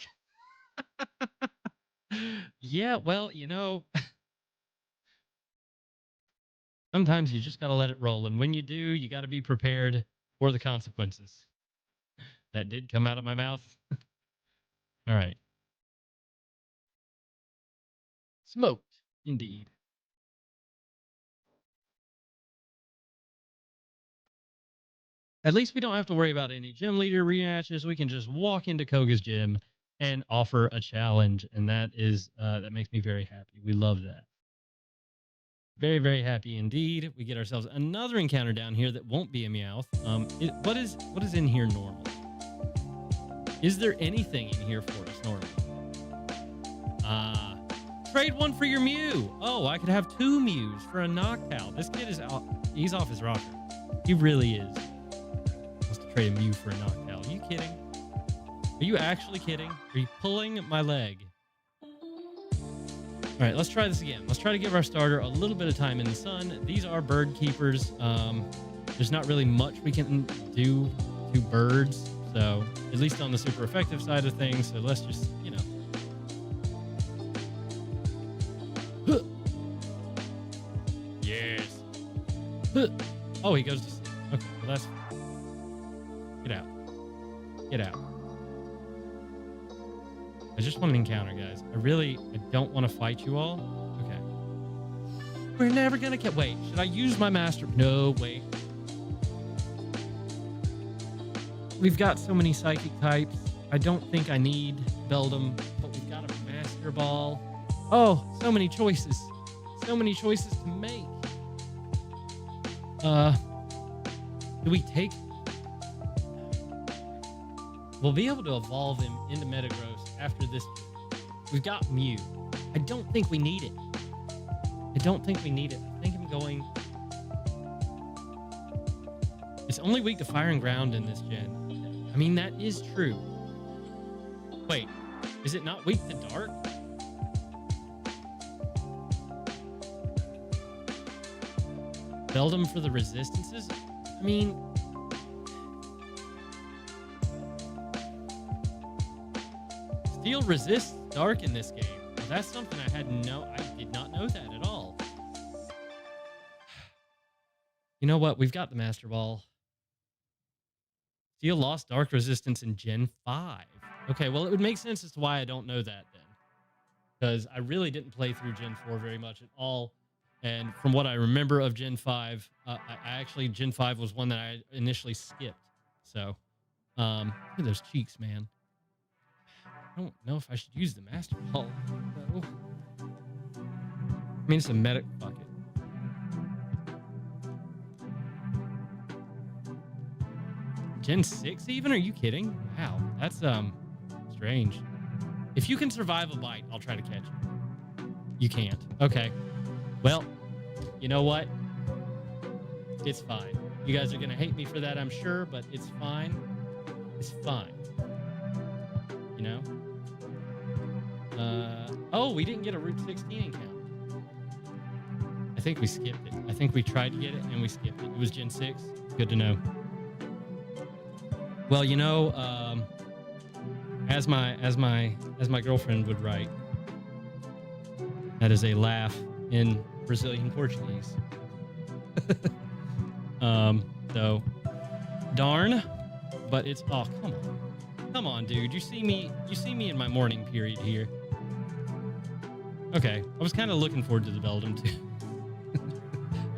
Yeah, well, you know, sometimes you just gotta let it roll, and when you do, you gotta be prepared for the consequences. That did come out of my mouth. All right. Smoked, indeed. At least we don't have to worry about any gym leader rematches. We can just walk into Koga's gym and offer a challenge, and that is that makes me very happy. We love that. Very, very happy indeed. We get ourselves another encounter down here that won't be a Meowth. What is in here normal? Is there anything in here for us normal? Trade one for your Mew. Oh, I could have 2 Mews for a Noctowl. This kid is out. He's off his rocker. He really is. Wants to trade a Mew for a Noctowl. Are you kidding? Are you actually kidding? Are you pulling my leg? All right, let's try this again. Let's try to give our starter a little bit of time in the sun. These are bird keepers. There's not really much we can do to birds. So at least on the super effective side of things. So let's just, you know. Yes. Oh, he goes to sleep. Okay, well that's fine. Get out. Get out. I just want an encounter, guys. I don't want to fight you all. Okay. We're never gonna get. Wait, should I use my master? No, wait. We've got so many psychic types. I don't think I need Beldum, but we've got a master ball. Oh, so many choices. So many choices to make. Do we take... We'll be able to evolve him into Metagross after this. We've got Mew. I don't think we need it. I don't think we need it. I think I'm going... It's only weak to Fire and Ground in this gen. I mean, that is true. Wait, is it not weak to Dark? Beldum for the resistances? I mean... Steel resists Dark in this game. Well, that's something I did not know that at all. You know what? We've got the Master Ball. Steel lost Dark resistance in Gen 5. Okay, well, it would make sense as to why I don't know that then. Because I really didn't play through Gen 4 very much at all. And from what I remember of Gen 5, Gen 5 was one that I initially skipped. So, look at those cheeks, man. I don't know if I should use the Master Ball. No. I mean, it's a medic bucket. Gen 6 even? Are you kidding? Wow, that's strange. If you can survive a bite, I'll try to catch you. You can't. Okay. Well, you know what? It's fine. You guys are going to hate me for that, I'm sure, but it's fine. It's fine. You know? Oh, we didn't get a Route 16 encounter. I think we skipped it. I think we tried to get it and we skipped it. It was Gen 6. Good to know. Well, you know, as my girlfriend would write, that is a laugh in Brazilian Portuguese. So darn, but it's come on, dude. You see me in my mourning period here. Okay, I was kind of looking forward to the Beldum too.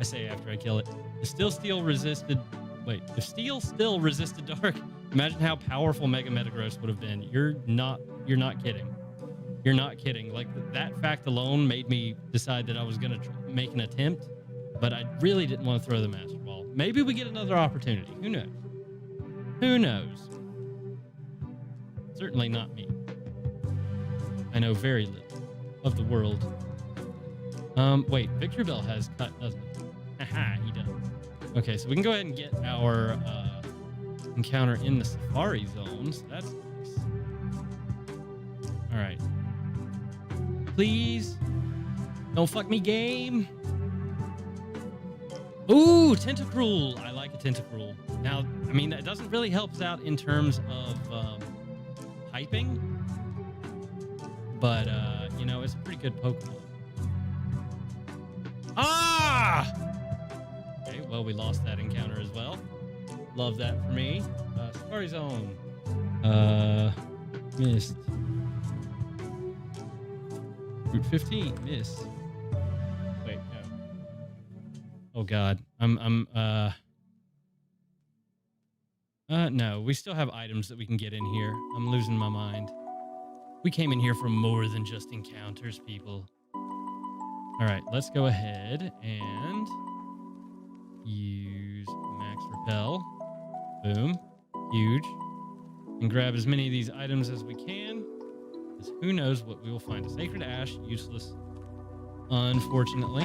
I say after I kill it. If Steel still resisted Dark, imagine how powerful Mega Metagross would have been. You're not kidding. You're not kidding. Like, that fact alone made me decide that I was going to make an attempt, but I really didn't want to throw the Master Ball. Maybe we get another opportunity. Who knows? Who knows? Certainly not me. I know very little of the world. Wait, Victor Bell has cut, doesn't he? Haha, he does. Okay, so we can go ahead and get our encounter in the Safari Zone. So that's nice. All right. Please. Don't fuck me, game. Ooh, Tentacruel. I like a Tentacruel. Now, I mean, that doesn't really help us out in terms of hyping. But, you know, it's a pretty good Pokemon. Ah! Okay, well, we lost that encounter as well. Love that for me. Safari Zone. Missed. Route 15, missed. Wait, no. Oh God, no, we still have items that we can get in here. I'm losing my mind. We came in here for more than just encounters, people. All right, let's go ahead and use max repel. Boom. Huge. And grab as many of these items as we can. Because who knows what we will find. A sacred ash, useless. Unfortunately.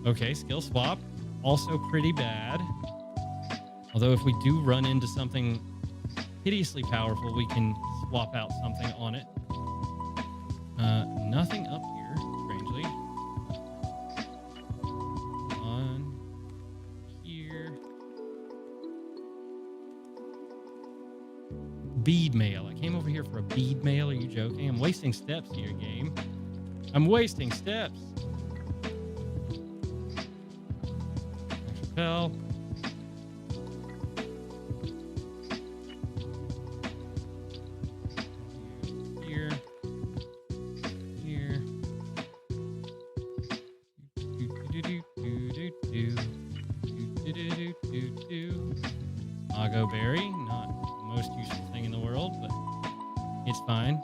Okay, skill swap. Also pretty bad. Although if we do run into something hideously powerful, we can swap out something on it. Nothing up here, strangely. On here. Bead mail. I came over here for a bead mail. Are you joking? I'm wasting steps here, game. I'm wasting steps. Max repel. Mago berry, not the most useful thing in the world, but it's fine.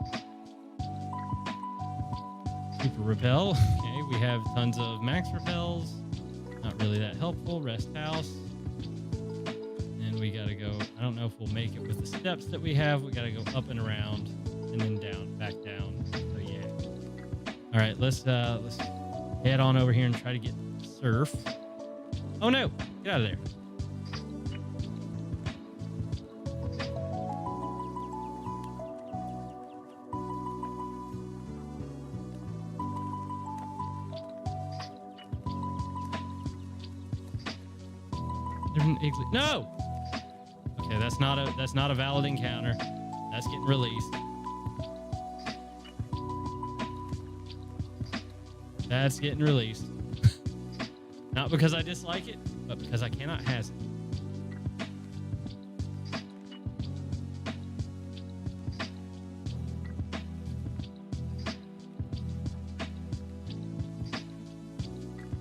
Super repel. Okay, we have tons of max repels. Not really that helpful. Rest house. And we gotta go. I don't know if we'll make it with the steps that we have. We gotta go up and around, and then down, back down. So yeah. All right, let's head on over here and try to get surf. Oh no! Get out of there. There's an igloo. No! Okay, that's not a valid encounter. That's getting released. That's getting released. Not because I dislike it, but because I cannot has it.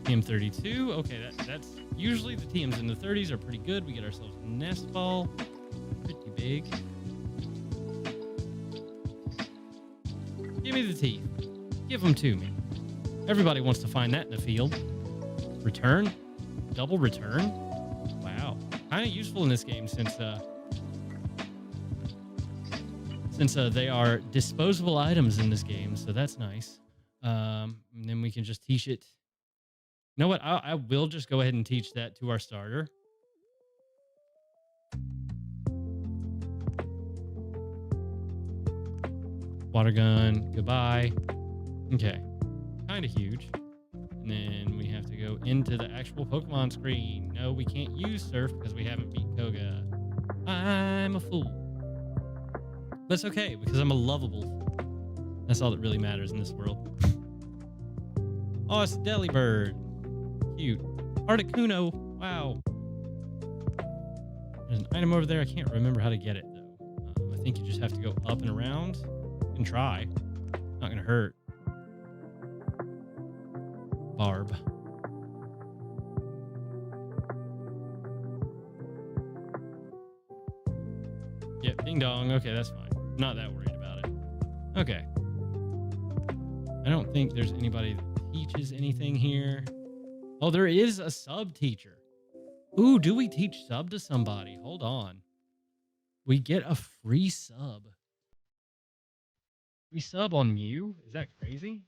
TM32. Okay, that's usually the TMs in the 30s are pretty good. We get ourselves a nest ball. Pretty big. Give me the teeth. Give them to me. Everybody wants to find that in the field. Return? Double return? Wow. Kind of useful in this game since they are disposable items in this game, so that's nice. And then we can just teach it. You know what? I will just go ahead and teach that to our starter. Water gun. Goodbye. Okay. Kind of huge. And then we have to go into the actual Pokemon screen. No, we can't use Surf because we haven't beat Koga. I'm a fool. But it's okay because I'm a lovable fool. That's all that really matters in this world. Oh, it's a Delibird. Cute. Articuno. Wow. There's an item over there. I can't remember how to get it, though. I think you just have to go up and around. You can try. Not going to hurt. Barb. Yep, ding dong. Okay, that's fine. Not that worried about it. Okay. I don't think there's anybody that teaches anything here. Oh, there is a sub teacher. Ooh, do we teach sub to somebody? Hold on. We get a free sub. Free sub on Mew? Is that crazy?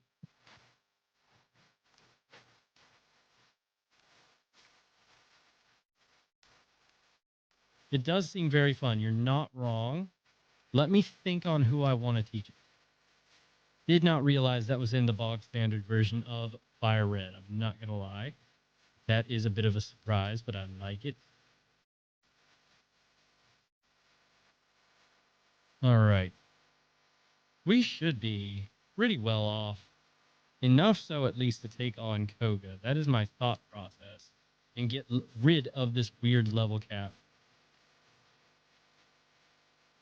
It does seem very fun. You're not wrong. Let me think on who I want to teach it. Did not realize that was in the bog standard version of Firered. I'm not going to lie. That is a bit of a surprise, but I like it. All right. We should be pretty well off. Enough so at least to take on Koga. That is my thought process. And get rid of this weird level cap.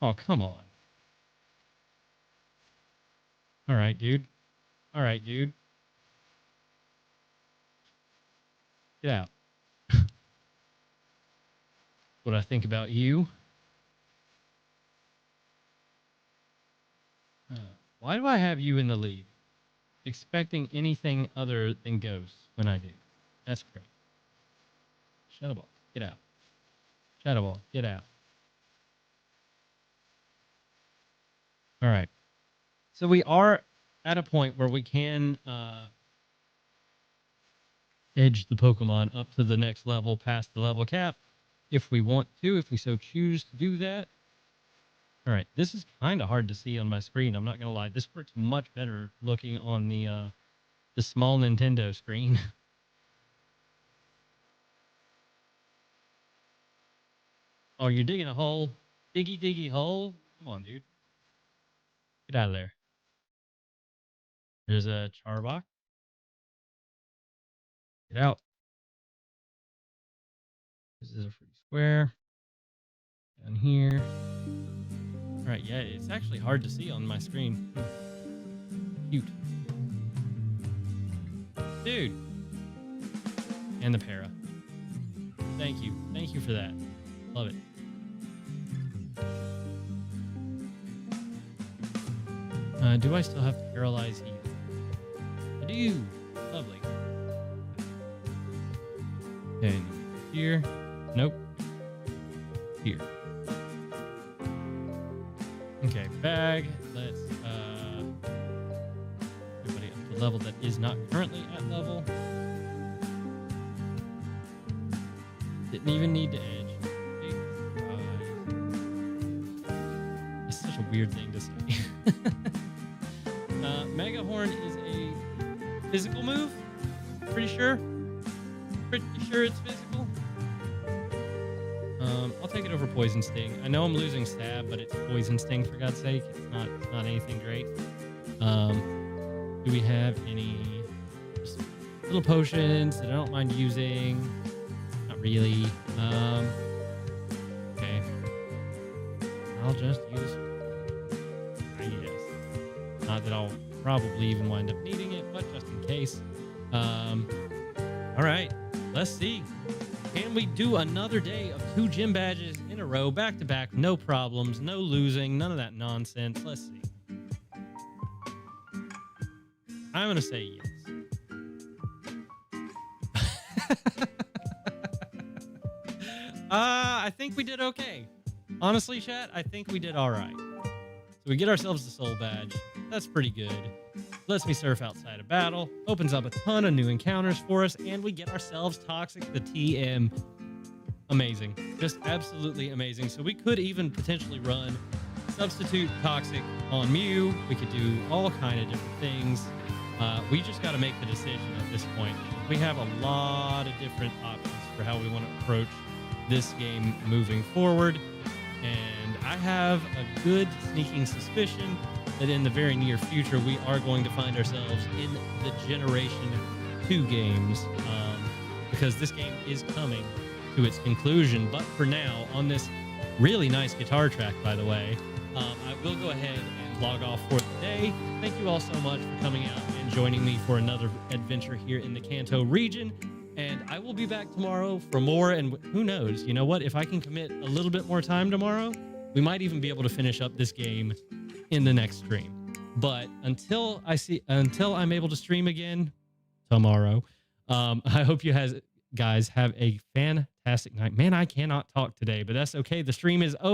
Oh, come on. All right, dude. All right, dude. Get out. What I think about you. Why do I have you in the lead? expecting anything other than ghosts when I do. That's great. Shadow Ball, get out. Shadow Ball, get out. All right. So we are at a point where we can edge the Pokemon up to the next level past the level cap if we want to, if we so choose to do that. All right. This is kind of hard to see on my screen. I'm not going to lie. This works much better looking on the small Nintendo screen. Oh, you're digging a hole? Diggy, diggy hole? Come on, dude. Get out of there. There's a Charbok. Get out. This is a free square. Down here. All right, yeah, it's actually hard to see on my screen. Cute. Dude. And the para. Thank you. Thank you for that. Love it. Do I still have to paralyze you? I do. Lovely. Okay, here. Nope. Here. Okay, bag. Let's everybody up to level that is not currently at level. Didn't even need to edge. It's such a weird thing to say. Mega Horn is a physical move. Pretty sure. Pretty sure it's physical. I'll take it over Poison Sting. I know I'm losing Stab, but it's Poison Sting for God's sake. It's not anything great. Do we have any just little potions that I don't mind using? Not really. Okay. I'll just use. Yes. Not that I'll probably even wind up needing it, but just in case. All right. Let's see. Can we do another day of 2 gym badges in a row, back to back? No problems, no losing, none of that nonsense. Let's see. I'm going to say yes. I think we did okay. Honestly, chat, I think we did all right. So we get ourselves the soul badge. That's pretty good. Lets me surf outside of battle, opens up a ton of new encounters for us, and we get ourselves Toxic the TM. Amazing. Just absolutely amazing. So we could even potentially run Substitute Toxic on Mew. We could do all kind of different things. We just got to make the decision at this point. We have a lot of different options for how we want to approach this game moving forward. And I have a good sneaking suspicion that in the very near future, we are going to find ourselves in the Generation 2 games, because this game is coming to its conclusion. But for now, on this really nice guitar track, by the way, I will go ahead and log off for the day. Thank you all so much for coming out and joining me for another adventure here in the Kanto region. And I will be back tomorrow for more. And who knows, you know what? If I can commit a little bit more time tomorrow, we might even be able to finish up this game in the next stream. But until I'm able to stream again tomorrow, I hope you guys have a fantastic night. Man, I cannot talk today, but that's okay. The stream is over.